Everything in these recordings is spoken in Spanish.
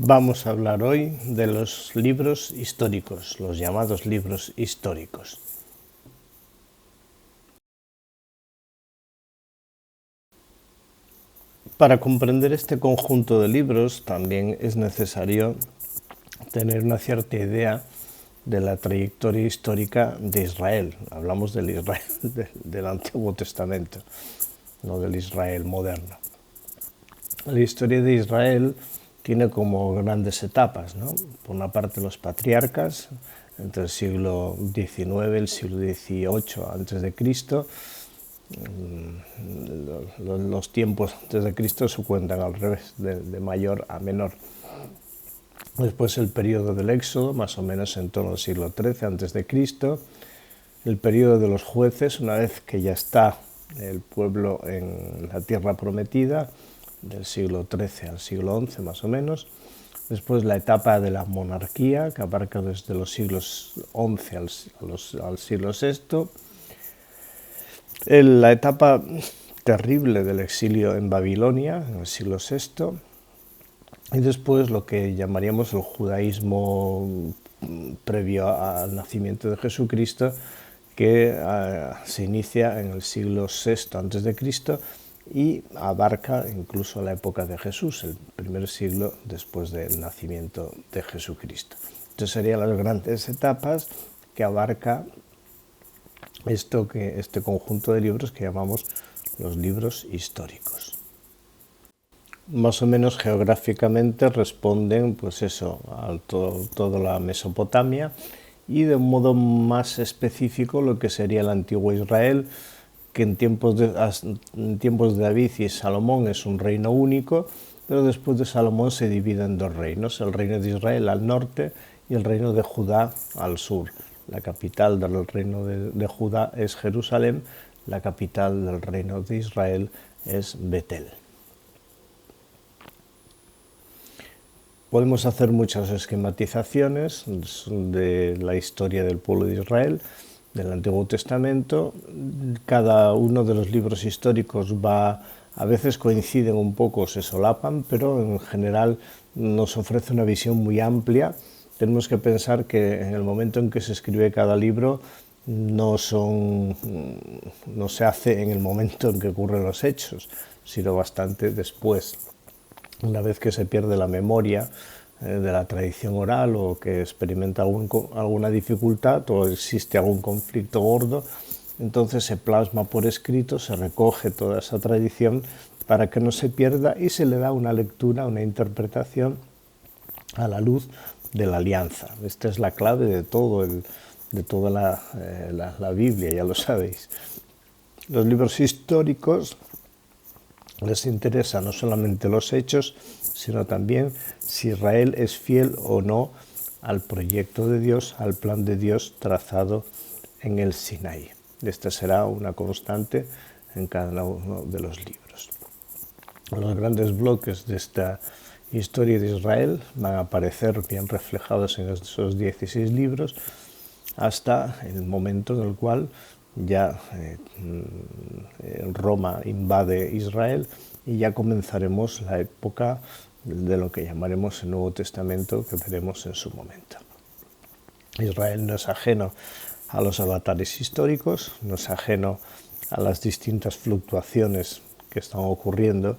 Vamos a hablar hoy de los libros históricos, los llamados libros históricos. Para comprender este conjunto de libros también es necesario tener una cierta idea de la trayectoria histórica de Israel. Hablamos del Israel del Antiguo Testamento, no del Israel moderno. La historia de Israel tiene como grandes etapas, ¿no? Por una parte los patriarcas, entre el siglo XIX y el siglo XVIII antes de Cristo. Los tiempos antes de Cristo se cuentan al revés, de mayor a menor. Después el periodo del Éxodo, más o menos en torno al siglo XIII antes de Cristo. El periodo de los jueces, una vez que ya está el pueblo en la tierra prometida, del siglo XIII al siglo XI más o menos. Después la etapa de la monarquía, que abarca desde los siglos XI al siglo VI. La etapa terrible del exilio en Babilonia, en el siglo VI. Y después lo que llamaríamos el judaísmo previo al nacimiento de Jesucristo, que se inicia en el siglo VI antes de Cristo y abarca incluso la época de Jesús, el primer siglo después del nacimiento de Jesucristo. Entonces serían las grandes etapas que abarca este conjunto de libros que llamamos los libros históricos. Más o menos geográficamente responden pues eso, a toda la Mesopotamia y de un modo más específico lo que sería el antiguo Israel, que en tiempos de David y Salomón es un reino único, pero después de Salomón se divide en dos reinos, el reino de Israel al norte y el reino de Judá al sur. La capital del reino de Judá es Jerusalén, la capital del reino de Israel es Betel. Podemos hacer muchas esquematizaciones de la historia del pueblo de Israel, del Antiguo Testamento. Cada uno de los libros históricos a veces coinciden un poco, se solapan, pero en general nos ofrece una visión muy amplia. Tenemos que pensar que en el momento en que se escribe cada libro no se hace en el momento en que ocurren los hechos, sino bastante después. Una vez que se pierde la memoria de la tradición oral o que experimenta alguna dificultad o existe algún conflicto gordo, entonces se plasma por escrito, se recoge toda esa tradición para que no se pierda y se le da una lectura, una interpretación a la luz de la alianza. Esta es la clave de toda la Biblia, ya lo sabéis. Los libros históricos les interesa no solamente los hechos, sino también si Israel es fiel o no al proyecto de Dios, al plan de Dios trazado en el Sinaí. Esta será una constante en cada uno de los libros. Los grandes bloques de esta historia de Israel van a aparecer bien reflejados en esos 16 libros hasta el momento en el cual ya Roma invade Israel y ya comenzaremos la época de lo que llamaremos el Nuevo Testamento, que veremos en su momento. Israel no es ajeno a los avatares históricos, no es ajeno a las distintas fluctuaciones que están ocurriendo.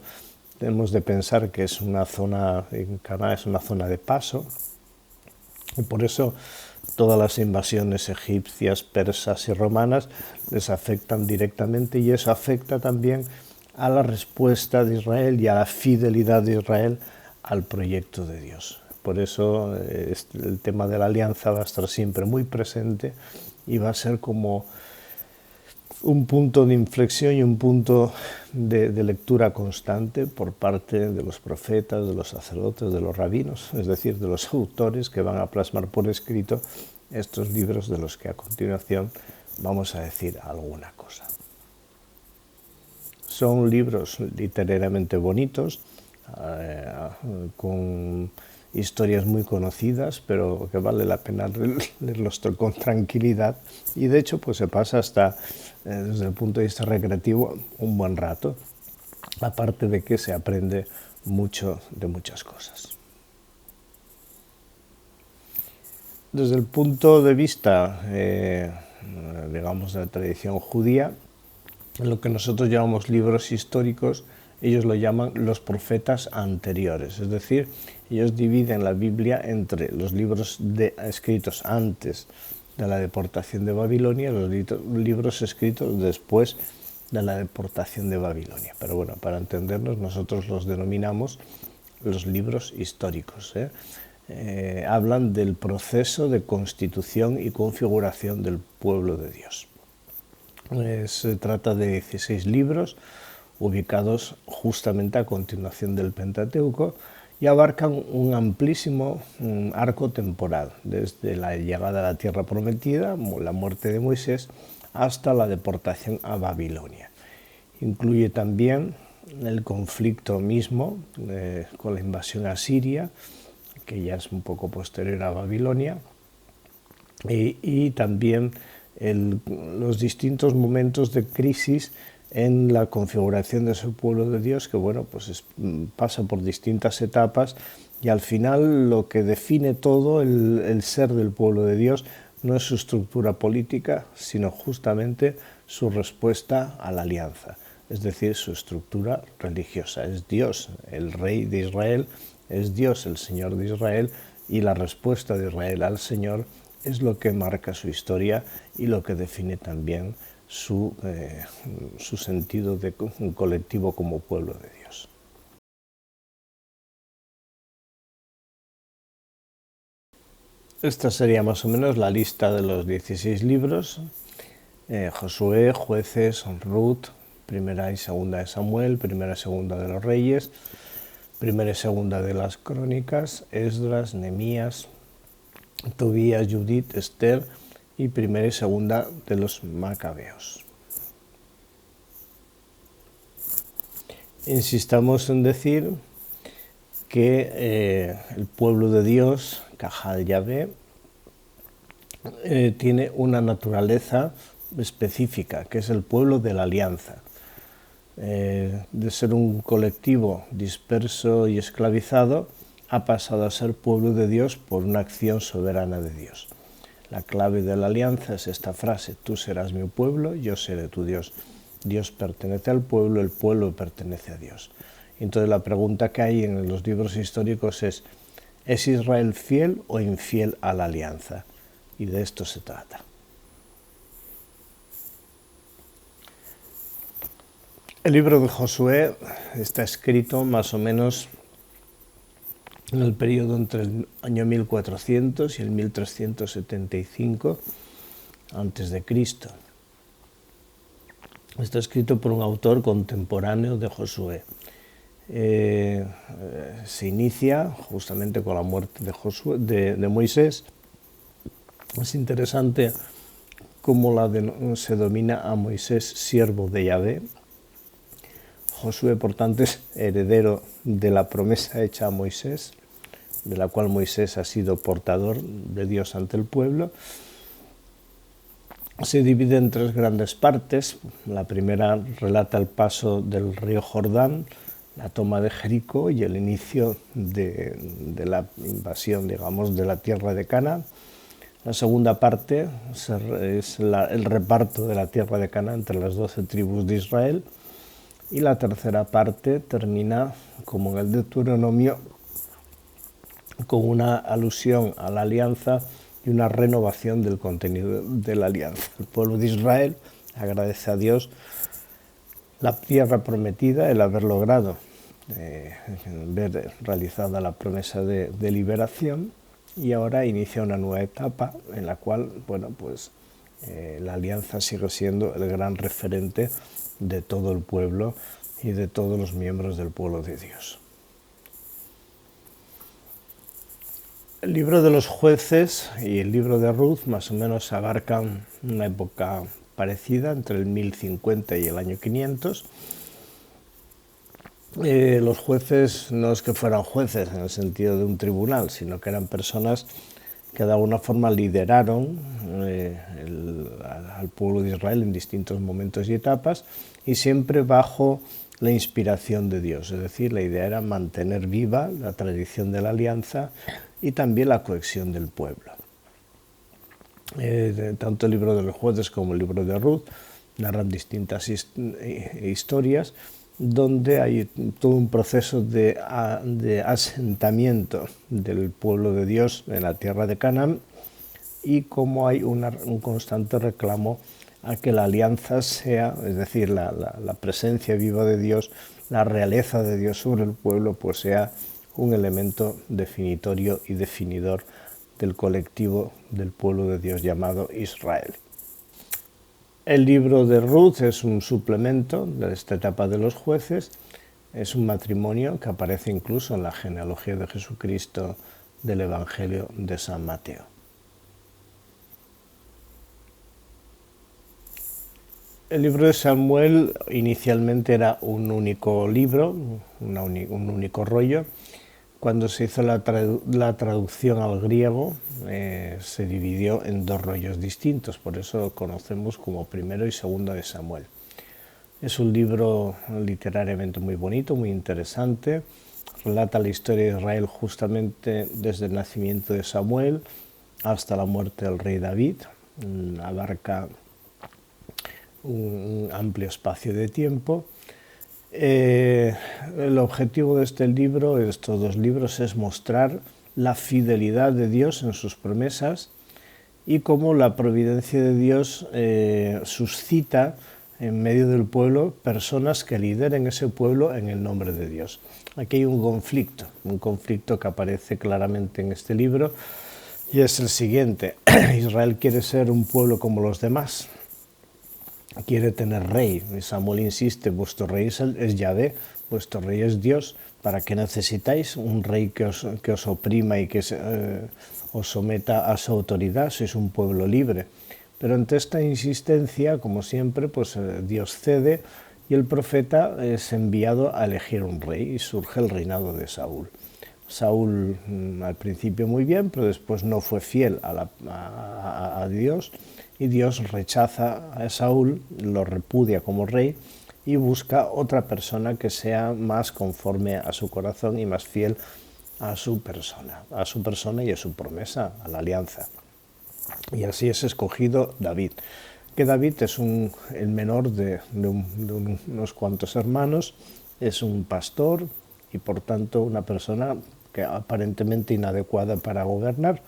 Tenemos de pensar que es una zona, en Canaán es una zona de paso, y por eso todas las invasiones egipcias, persas y romanas les afectan directamente, y eso afecta también a la respuesta de Israel y a la fidelidad de Israel al proyecto de Dios. Por eso el tema de la alianza va a estar siempre muy presente y va a ser como un punto de inflexión y un punto de lectura constante por parte de los profetas, de los sacerdotes, de los rabinos, es decir, de los autores que van a plasmar por escrito estos libros de los que a continuación vamos a decir alguna cosa. Son libros literariamente bonitos, con historias muy conocidas, pero que vale la pena leerlos con tranquilidad, y de hecho pues se pasa hasta, desde el punto de vista recreativo, un buen rato, aparte de que se aprende mucho de muchas cosas. Desde el punto de vista, digamos, de la tradición judía, lo que nosotros llamamos libros históricos, ellos lo llaman los profetas anteriores, es decir, ellos dividen la Biblia entre los libros escritos antes de la deportación de Babilonia y los libros escritos después de la deportación de Babilonia. Pero bueno, para entendernos, nosotros los denominamos los libros históricos. Hablan del proceso de constitución y configuración del pueblo de Dios. Se trata de 16 libros ubicados justamente a continuación del Pentateuco y abarcan un amplísimo arco temporal, desde la llegada a la tierra prometida, la muerte de Moisés, hasta la deportación a Babilonia. Incluye también el conflicto mismo con la invasión asiria, que ya es un poco posterior a Babilonia, y también los distintos momentos de crisis en la configuración de ese pueblo de Dios, que bueno, pues pasa por distintas etapas, y al final lo que define todo el ser del pueblo de Dios no es su estructura política, sino justamente su respuesta a la alianza, es decir, su estructura religiosa. Es Dios el Rey de Israel, es Dios el Señor de Israel, y la respuesta de Israel al Señor es lo que marca su historia y lo que define también su sentido de colectivo como pueblo de Dios. Esta sería más o menos la lista de los 16 libros: Josué, Jueces, Ruth, Primera y Segunda de Samuel, Primera y Segunda de los Reyes, Primera y Segunda de las Crónicas, Esdras, Nehemías, Tobías, Judith, Esther y Primera y Segunda de los Macabeos. Insistamos en decir que el pueblo de Dios, Cajal Yahvé, tiene una naturaleza específica, que es el pueblo de la alianza. De ser un colectivo disperso y esclavizado, ha pasado a ser pueblo de Dios por una acción soberana de Dios. La clave de la alianza es esta frase: tú serás mi pueblo, yo seré tu Dios. Dios pertenece al pueblo, el pueblo pertenece a Dios. Entonces la pregunta que hay en los libros históricos es Israel fiel o infiel a la alianza? Y de esto se trata. El libro de Josué está escrito más o menos en el periodo entre el año 1400 y el 1375 a.C. Está escrito por un autor contemporáneo de Josué. Se inicia justamente con la muerte de Moisés. Es interesante cómo se domina a Moisés siervo de Yahvé. Josué, por tanto, es heredero de la promesa hecha a Moisés, de la cual Moisés ha sido portador de Dios ante el pueblo. Se divide en tres grandes partes. La primera relata el paso del río Jordán, la toma de Jericó y el inicio de la invasión, digamos, de la tierra de Canaán. La segunda parte es el reparto de la tierra de Canaán entre las 12 tribus de Israel. Y la tercera parte termina, como en el Deuteronomio, con una alusión a la alianza y una renovación del contenido de la alianza. El pueblo de Israel agradece a Dios la tierra prometida, el haber logrado ver realizada la promesa de liberación, y ahora inicia una nueva etapa en la cual, bueno, pues la alianza sigue siendo el gran referente de todo el pueblo y de todos los miembros del pueblo de Dios. El libro de los Jueces y el libro de Ruth más o menos abarcan una época parecida, entre el 1050 y el año 500. Los jueces no es que fueran jueces en el sentido de un tribunal, sino que eran personas que de alguna forma lideraron al pueblo de Israel en distintos momentos y etapas, y siempre bajo la inspiración de Dios. Es decir, la idea era mantener viva la tradición de la alianza y también la cohesión del pueblo. Tanto el libro de los jueces como el libro de Ruth narran distintas historias donde hay todo un proceso de asentamiento del pueblo de Dios en la tierra de Canaán, y cómo hay un constante reclamo a que la alianza sea, es decir, la presencia viva de Dios, la realeza de Dios sobre el pueblo, pues sea un elemento definitorio y definidor del colectivo del pueblo de Dios llamado Israel. El libro de Ruth es un suplemento de esta etapa de los jueces, es un matrimonio que aparece incluso en la genealogía de Jesucristo del Evangelio de San Mateo. El libro de Samuel inicialmente era un único libro, un único rollo. Cuando se hizo la traducción al griego, se dividió en dos rollos distintos, por eso lo conocemos como primero y segundo de Samuel. Es un libro literariamente muy bonito, muy interesante. Relata la historia de Israel justamente desde el nacimiento de Samuel hasta la muerte del rey David. Abarca un amplio espacio de tiempo. El objetivo de este libro, de estos dos libros, es mostrar la fidelidad de Dios en sus promesas y cómo la providencia de Dios suscita en medio del pueblo personas que lideren ese pueblo en el nombre de Dios. Aquí hay un conflicto que aparece claramente en este libro, y es el siguiente. Israel quiere ser un pueblo como los demás, quiere tener rey, y Samuel insiste: vuestro rey es Yahvé, vuestro rey es Dios, ¿para qué necesitáis un rey que os oprima y que os someta a su autoridad? Sois un pueblo libre. Pero ante esta insistencia, como siempre, pues Dios cede y el profeta es enviado a elegir un rey, y surge el reinado de Saúl. Saúl al principio muy bien, pero después no fue fiel a Dios, y Dios rechaza a Saúl, lo repudia como rey y busca otra persona que sea más conforme a su corazón y más fiel a su persona y a su promesa, a la alianza. Y así es escogido David, que David es el menor de unos cuantos hermanos, es un pastor y por tanto una persona que aparentemente inadecuada para gobernar,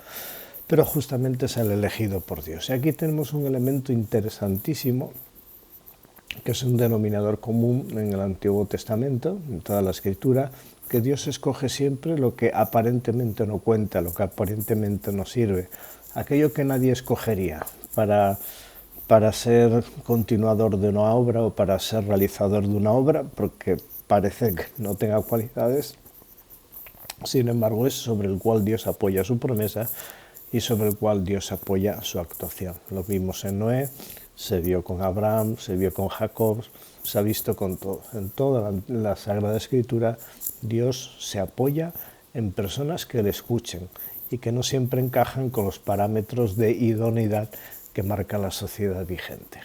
pero justamente es el elegido por Dios. Y aquí tenemos un elemento interesantísimo, que es un denominador común en el Antiguo Testamento, en toda la Escritura, que Dios escoge siempre lo que aparentemente no cuenta, lo que aparentemente no sirve, aquello que nadie escogería para ser continuador de una obra o para ser realizador de una obra, porque parece que no tenga cualidades. Sin embargo, es sobre el cual Dios apoya su promesa y sobre el cual Dios apoya su actuación. Lo vimos en Noé, se vio con Abraham, se vio con Jacob, se ha visto con todo. En toda la Sagrada Escritura, Dios se apoya en personas que le escuchen y que no siempre encajan con los parámetros de idoneidad que marca la sociedad vigente.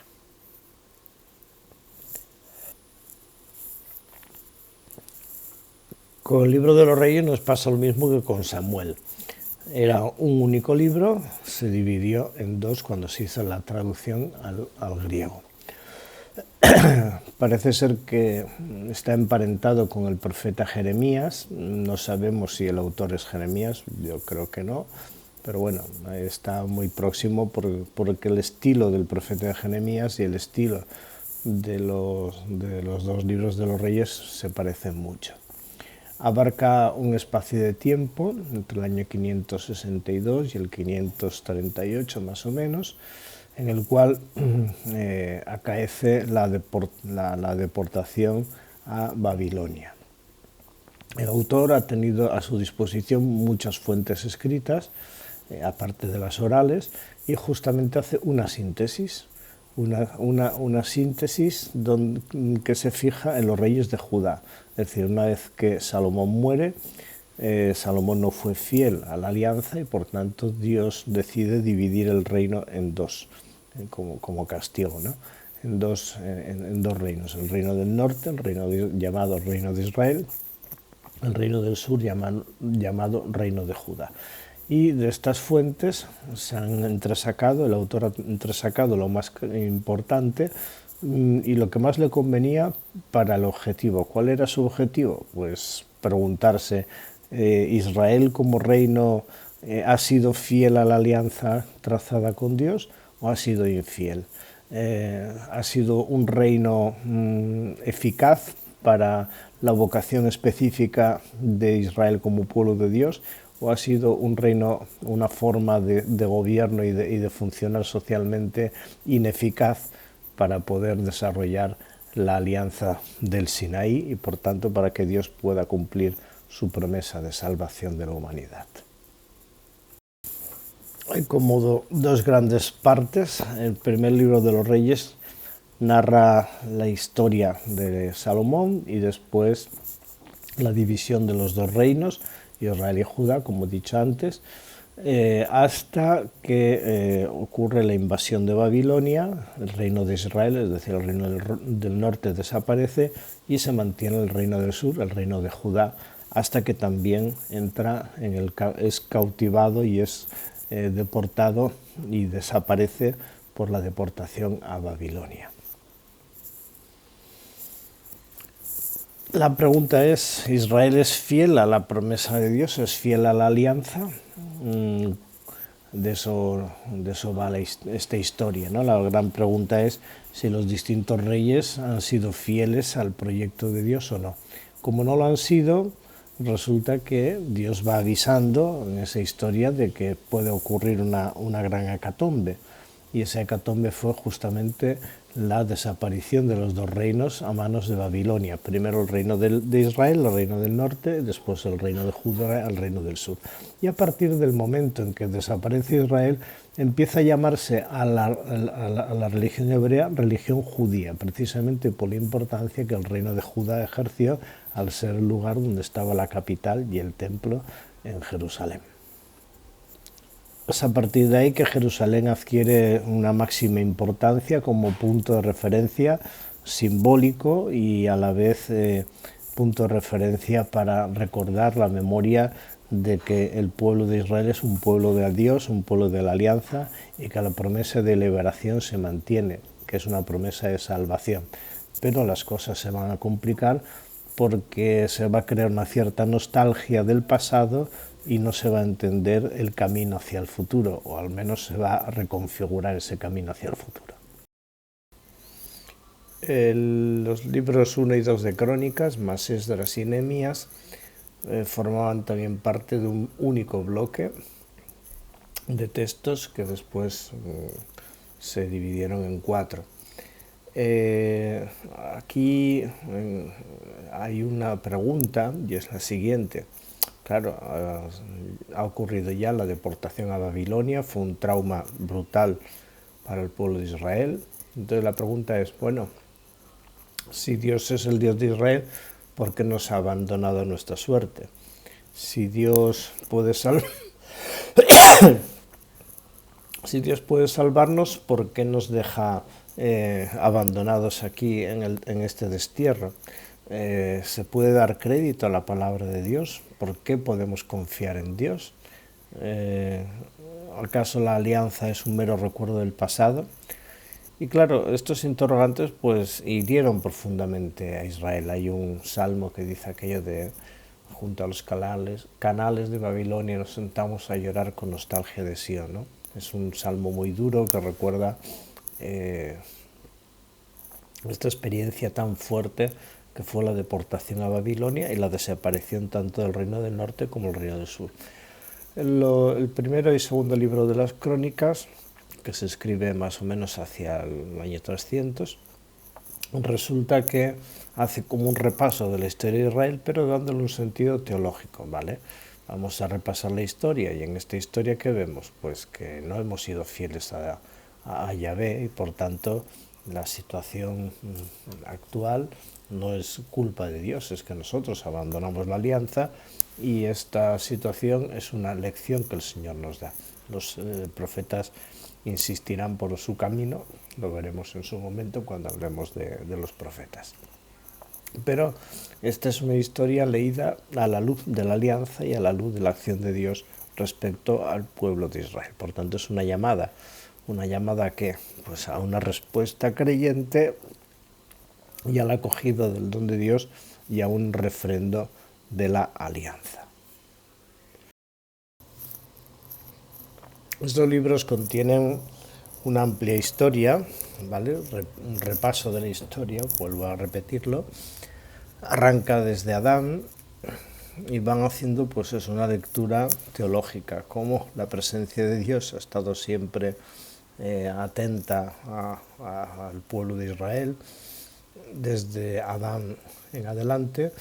Con el libro de los Reyes nos pasa lo mismo que con Samuel. Era un único libro, se dividió en dos cuando se hizo la traducción al griego. Parece ser que está emparentado con el profeta Jeremías, no sabemos si el autor es Jeremías, yo creo que no, pero bueno, está muy próximo porque el estilo del profeta Jeremías y el estilo de los dos libros de los Reyes se parecen mucho. Abarca un espacio de tiempo entre el año 562 y el 538 más o menos, en el cual acaece la deportación a Babilonia. El autor ha tenido a su disposición muchas fuentes escritas, aparte de las orales, y justamente hace una síntesis, que se fija en los reyes de Judá. Es decir, una vez que Salomón muere, Salomón no fue fiel a la alianza y por tanto Dios decide dividir el reino en dos, como castigo, ¿no? en dos reinos, el reino del norte, llamado Reino de Israel, el reino del sur llamado Reino de Judá. Y de estas fuentes se han entresacado, el autor ha entresacado lo más importante y lo que más le convenía para el objetivo. ¿Cuál era su objetivo? Pues preguntarse, ¿Israel como reino ha sido fiel a la alianza trazada con Dios o ha sido infiel? ¿Ha sido un reino eficaz para la vocación específica de Israel como pueblo de Dios, o ha sido un reino, una forma de gobierno y de funcionar socialmente ineficaz para poder desarrollar la alianza del Sinaí y por tanto para que Dios pueda cumplir su promesa de salvación de la humanidad? Hay como dos grandes partes. El primer libro de los Reyes narra la historia de Salomón y después la división de los dos reinos, Israel y Judá, como he dicho antes, hasta que ocurre la invasión de Babilonia. El reino de Israel, es decir, el reino del norte, desaparece y se mantiene el reino del sur, el reino de Judá, hasta que también es cautivado y es deportado y desaparece por la deportación a Babilonia. La pregunta es, ¿Israel es fiel a la promesa de Dios? ¿Es fiel a la alianza? De eso va esta historia, ¿no? La gran pregunta es si los distintos reyes han sido fieles al proyecto de Dios o no. Como no lo han sido, resulta que Dios va avisando en esa historia de que puede ocurrir una gran hecatombe. Y esa hecatombe fue justamente la desaparición de los dos reinos a manos de Babilonia. Primero el reino de Israel, el reino del norte, después el reino de Judá, el reino del sur. Y a partir del momento en que desaparece Israel, empieza a llamarse a la religión hebrea religión judía, precisamente por la importancia que el reino de Judá ejerció al ser el lugar donde estaba la capital y el templo en Jerusalén. Es a partir de ahí que Jerusalén adquiere una máxima importancia como punto de referencia simbólico y a la vez punto de referencia para recordar la memoria de que el pueblo de Israel es un pueblo de Dios, un pueblo de la alianza y que la promesa de liberación se mantiene, que es una promesa de salvación. Pero las cosas se van a complicar porque se va a crear una cierta nostalgia del pasado y no se va a entender el camino hacia el futuro, o al menos se va a reconfigurar ese camino hacia el futuro. Los libros 1 y 2 de Crónicas, más Esdras y Nehemías, formaban también parte de un único bloque de textos que después se dividieron en 4. Aquí hay una pregunta y es la siguiente. Claro, ha ocurrido ya la deportación a Babilonia, fue un trauma brutal para el pueblo de Israel. Entonces la pregunta es, bueno, si Dios es el Dios de Israel, ¿por qué nos ha abandonado a nuestra suerte? Si Dios puede si Dios puede salvarnos, ¿por qué nos deja abandonados aquí en este destierro? ¿Se puede dar crédito a la palabra de Dios? ¿Por qué podemos confiar en Dios? ¿Acaso la alianza es un mero recuerdo del pasado? Y claro, estos interrogantes pues hirieron profundamente a Israel. Hay un salmo que dice aquello de: junto a los canales de Babilonia nos sentamos a llorar con nostalgia de Sion, ¿no? Es un salmo muy duro que recuerda esta experiencia tan fuerte que fue la deportación a Babilonia y la desaparición tanto del reino del norte como el reino del sur. El primero y segundo libro de las Crónicas, que se escribe más o menos hacia el año 300, resulta que hace como un repaso de la historia de Israel, pero dándole un sentido teológico, ¿vale? Vamos a repasar la historia, y en esta historia, ¿qué vemos? Pues que no hemos sido fieles a Yahvé, y por tanto la situación actual no es culpa de Dios, es que nosotros abandonamos la alianza, y esta situación es una lección que el Señor nos da. Los profetas insistirán por su camino, lo veremos en su momento cuando hablemos de los profetas. Pero esta es una historia leída a la luz de la alianza y a la luz de la acción de Dios respecto al pueblo de Israel. Por tanto, es una llamada ¿a qué? Pues a una respuesta creyente y a la acogida del don de Dios y a un refrendo de la alianza. Estos libros contienen una amplia historia, ¿vale? Un repaso de la historia, vuelvo a repetirlo. Arranca desde Adán y van haciendo pues es una lectura teológica, cómo la presencia de Dios ha estado siempre atenta al pueblo de Israel desde Adán en adelante,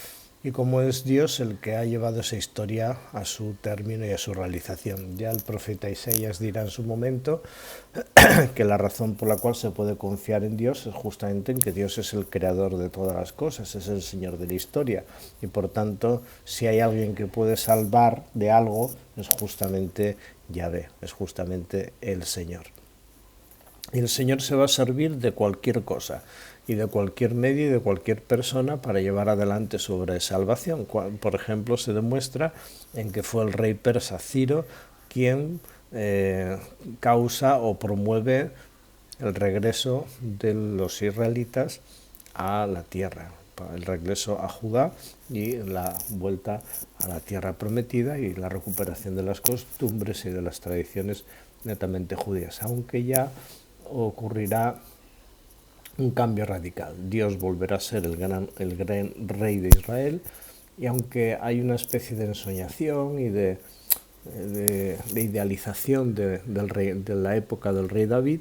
y cómo es Dios el que ha llevado esa historia a su término y a su realización. Ya el profeta Isaías dirá en su momento que la razón por la cual se puede confiar en Dios es justamente en que Dios es el creador de todas las cosas, es el Señor de la historia, y por tanto, si hay alguien que puede salvar de algo, es justamente Yahvé, es justamente el Señor. Y el Señor se va a servir de cualquier cosa y de cualquier medio y de cualquier persona para llevar adelante su obra de salvación. Por ejemplo, se demuestra en que fue el rey persa Ciro quien causa o promueve el regreso de los israelitas a la tierra, el regreso a Judá y la vuelta a la tierra prometida y la recuperación de las costumbres y de las tradiciones netamente judías, aunque ya ocurrirá un cambio radical. Dios volverá a ser el gran rey de Israel, y aunque hay una especie de ensoñación y de idealización de la época del rey David,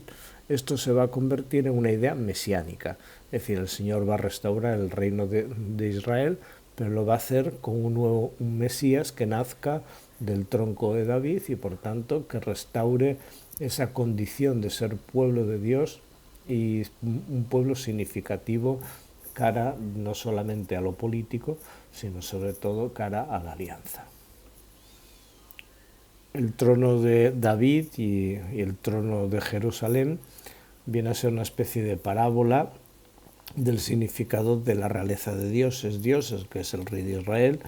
esto se va a convertir en una idea mesiánica. Es decir, el Señor va a restaurar el reino de Israel, pero lo va a hacer con un Mesías que nazca del tronco de David y por tanto que restaure esa condición de ser pueblo de Dios y un pueblo significativo cara no solamente a lo político, sino sobre todo cara a la alianza. El trono de David y el trono de Jerusalén viene a ser una especie de parábola del significado de la realeza de Dios. Es Dios el que es el rey de Israel,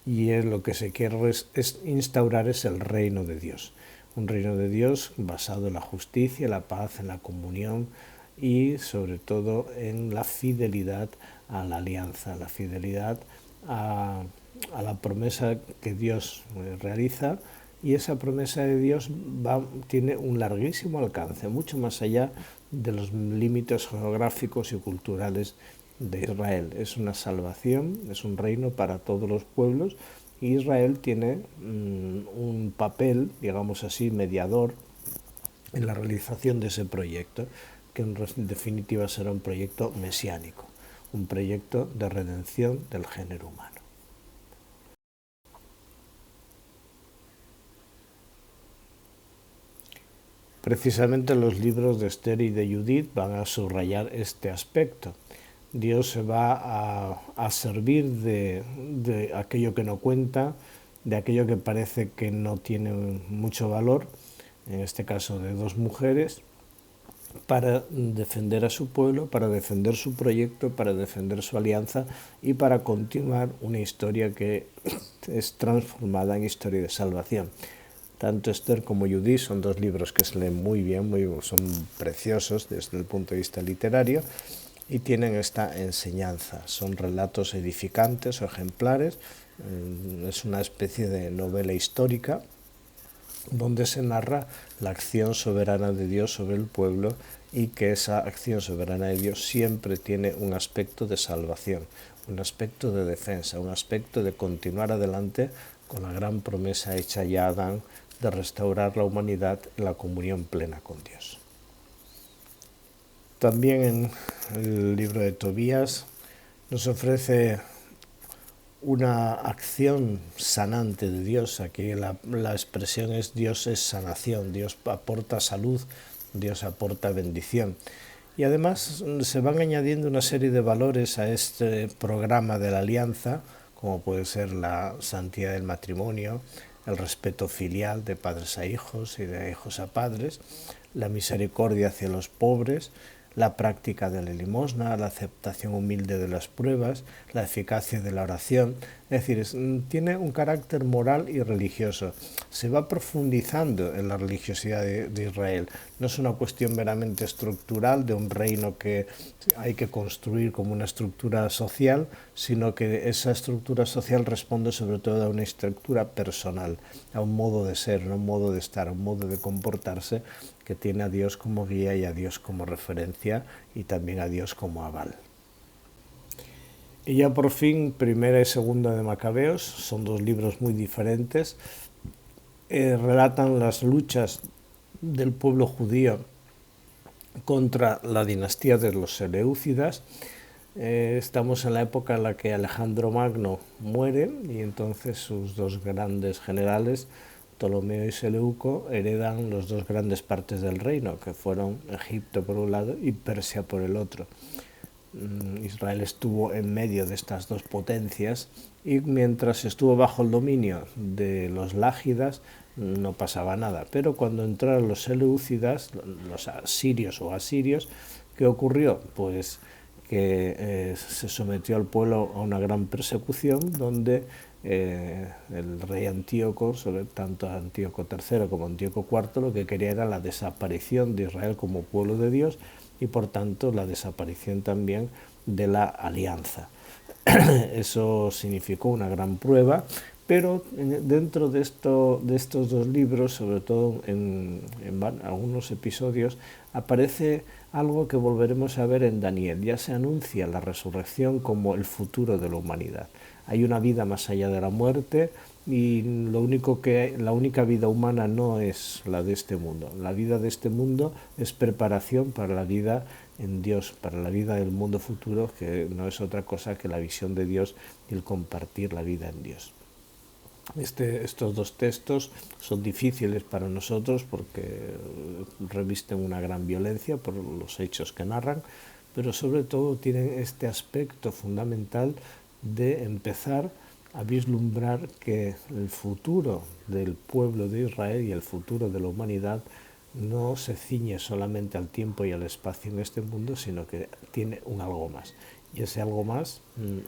y lo que se quiere es instaurar es el reino de Dios. Un reino de Dios basado en la justicia, la paz, en la comunión y sobre todo en la fidelidad a la alianza, la fidelidad a la promesa que Dios realiza. Y esa promesa de Dios tiene un larguísimo alcance, mucho más allá de los límites geográficos y culturales de Israel. Es una salvación, es un reino para todos los pueblos, y Israel tiene un papel, digamos así, mediador en la realización de ese proyecto, que en definitiva será un proyecto mesiánico, un proyecto de redención del género humano. Precisamente los libros de Esther y de Judith van a subrayar este aspecto. Dios se va a servir de aquello que no cuenta, de aquello que parece que no tiene mucho valor, en este caso de dos mujeres, para defender a su pueblo, para defender su proyecto, para defender su alianza y para continuar una historia que es transformada en historia de salvación. Tanto Esther como Judith son dos libros que se leen muy bien, son preciosos desde el punto de vista literario y tienen esta enseñanza. Son relatos edificantes o ejemplares, es una especie de novela histórica donde se narra la acción soberana de Dios sobre el pueblo, y que esa acción soberana de Dios siempre tiene un aspecto de salvación, un aspecto de defensa, un aspecto de continuar adelante con la gran promesa hecha ya a Adán de restaurar la humanidad en la comunión plena con Dios. También en el libro de Tobías nos ofrece una acción sanante de Dios. Aquí la expresión es Dios es sanación, Dios aporta salud, Dios aporta bendición. Y además se van añadiendo una serie de valores a este programa de la alianza, como puede ser la santidad del matrimonio, el respeto filial de padres a hijos y de hijos a padres, la misericordia hacia los pobres, la práctica de la limosna, la aceptación humilde de las pruebas, la eficacia de la oración. Es decir, tiene un carácter moral y religioso. Se va profundizando en la religiosidad de Israel. No es una cuestión meramente estructural de un reino que hay que construir como una estructura social, sino que esa estructura social responde sobre todo a una estructura personal, a un modo de ser, a un modo de estar, a un modo de comportarse que tiene a Dios como guía y a Dios como referencia y también a Dios como aval. Y ya por fin, primera y segunda de Macabeos, son dos libros muy diferentes, relatan las luchas del pueblo judío contra la dinastía de los Seleucidas. Estamos en la época en la que Alejandro Magno muere y entonces sus dos grandes generales, Ptolomeo y Seleuco, heredan las dos grandes partes del reino, que fueron Egipto por un lado y Persia por el otro. Israel estuvo en medio de estas dos potencias y mientras estuvo bajo el dominio de los lágidas no pasaba nada, pero cuando entraron los seleucidas, los sirios o asirios, ¿qué ocurrió? Pues que se sometió al pueblo a una gran persecución donde el rey Antíoco, tanto Antíoco III como Antíoco IV, lo que quería era la desaparición de Israel como pueblo de Dios y por tanto la desaparición también de la alianza. Eso significó una gran prueba, pero dentro de estos dos libros, sobre todo en algunos episodios, aparece algo que volveremos a ver en Daniel. Ya se anuncia la resurrección como el futuro de la humanidad. Hay una vida más allá de la muerte y la única vida humana no es la de este mundo. La vida de este mundo es preparación para la vida en Dios, para la vida del mundo futuro, que no es otra cosa que la visión de Dios y el compartir la vida en Dios. Estos dos textos son difíciles para nosotros porque revisten una gran violencia por los hechos que narran, pero sobre todo tienen este aspecto fundamental de empezar a vislumbrar que el futuro del pueblo de Israel y el futuro de la humanidad no se ciñe solamente al tiempo y al espacio en este mundo, sino que tiene un algo más. Y ese algo más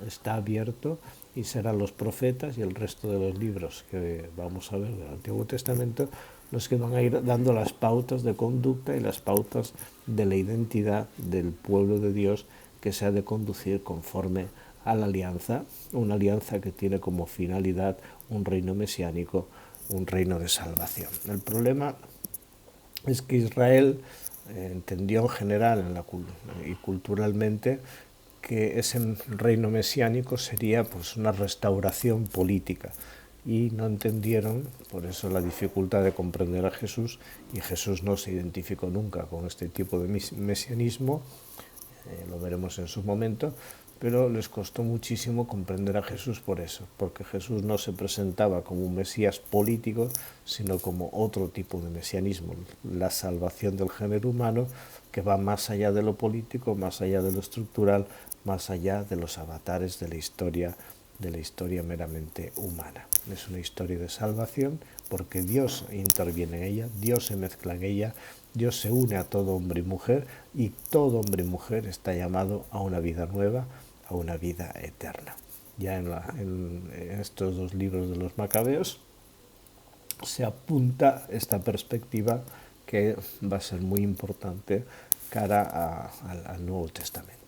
está abierto y serán los profetas y el resto de los libros que vamos a ver del Antiguo Testamento los que van a ir dando las pautas de conducta y las pautas de la identidad del pueblo de Dios que se ha de conducir conforme a la alianza, una alianza que tiene como finalidad un reino mesiánico, un reino de salvación. El problema es que Israel entendió en general y culturalmente que ese reino mesiánico sería pues una restauración política y no entendieron, por eso la dificultad de comprender a Jesús, y Jesús no se identificó nunca con este tipo de mesianismo, lo veremos en su momento, pero les costó muchísimo comprender a Jesús por eso, porque Jesús no se presentaba como un Mesías político, sino como otro tipo de mesianismo, la salvación del género humano que va más allá de lo político, más allá de lo estructural, más allá de los avatares de la historia meramente humana. Es una historia de salvación porque Dios interviene en ella, Dios se mezcla en ella, Dios se une a todo hombre y mujer y todo hombre y mujer está llamado a una vida nueva, a una vida eterna. Ya en estos dos libros de los Macabeos se apunta esta perspectiva que va a ser muy importante cara al Nuevo Testamento.